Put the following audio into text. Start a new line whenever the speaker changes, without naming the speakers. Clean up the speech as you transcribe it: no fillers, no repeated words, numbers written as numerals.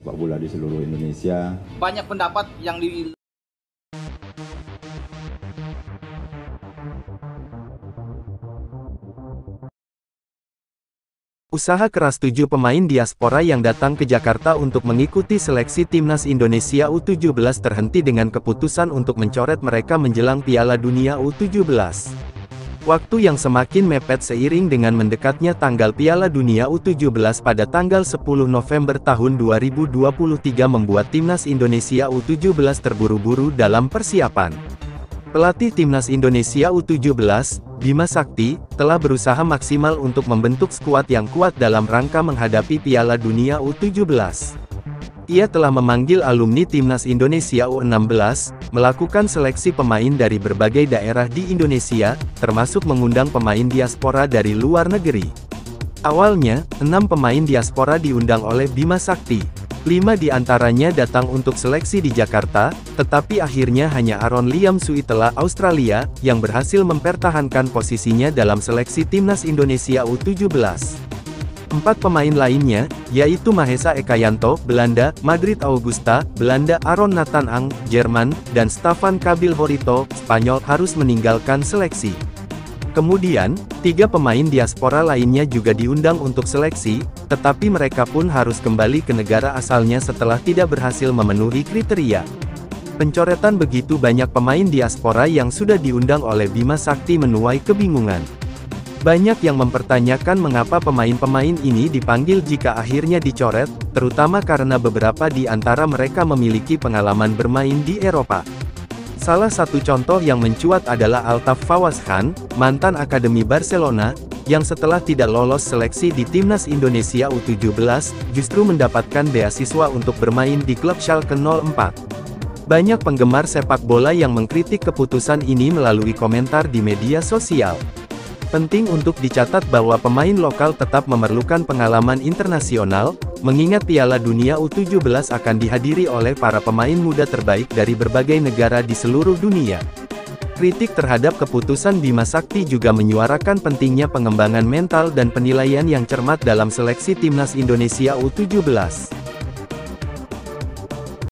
sepak bola di seluruh Indonesia.
Banyak pendapat yang
Usaha keras 7 pemain diaspora yang datang ke Jakarta untuk mengikuti seleksi timnas Indonesia U17 terhenti dengan keputusan untuk mencoret mereka menjelang Piala Dunia U17. Waktu yang semakin mepet seiring dengan mendekatnya tanggal Piala Dunia U17 pada tanggal 10 November tahun 2023 membuat timnas Indonesia U17 terburu-buru dalam persiapan. Pelatih timnas Indonesia U17, Bima Sakti, telah berusaha maksimal untuk membentuk skuad yang kuat dalam rangka menghadapi Piala Dunia U17. Ia telah memanggil alumni timnas Indonesia U16, melakukan seleksi pemain dari berbagai daerah di Indonesia, termasuk mengundang pemain diaspora dari luar negeri. Awalnya, 6 pemain diaspora diundang oleh Bima Sakti. 5 di antaranya datang untuk seleksi di Jakarta, tetapi akhirnya hanya Aaron Liam Suitela Australia, yang berhasil mempertahankan posisinya dalam seleksi timnas Indonesia U17. 4 pemain lainnya, yaitu Mahesa Ekayanto, Belanda, Madrid Augusta, Belanda, Aaron Nathan Ang, Jerman, dan Staffan Kabil Horito, Spanyol, harus meninggalkan seleksi. Kemudian, 3 pemain diaspora lainnya juga diundang untuk seleksi, tetapi mereka pun harus kembali ke negara asalnya setelah tidak berhasil memenuhi kriteria. Pencoretan begitu banyak pemain diaspora yang sudah diundang oleh Bima Sakti menuai kebingungan. Banyak yang mempertanyakan mengapa pemain-pemain ini dipanggil jika akhirnya dicoret, terutama karena beberapa di antara mereka memiliki pengalaman bermain di Eropa. Salah satu contoh yang mencuat adalah Altaf Fawaz Khan, mantan Akademi Barcelona, yang setelah tidak lolos seleksi di timnas Indonesia U17, justru mendapatkan beasiswa untuk bermain di klub Schalke 04. Banyak penggemar sepak bola yang mengkritik keputusan ini melalui komentar di media sosial. Penting untuk dicatat bahwa pemain lokal tetap memerlukan pengalaman internasional, mengingat Piala Dunia U17 akan dihadiri oleh para pemain muda terbaik dari berbagai negara di seluruh dunia. Kritik terhadap keputusan Bima Sakti juga menyuarakan pentingnya pengembangan mental dan penilaian yang cermat dalam seleksi timnas Indonesia U17.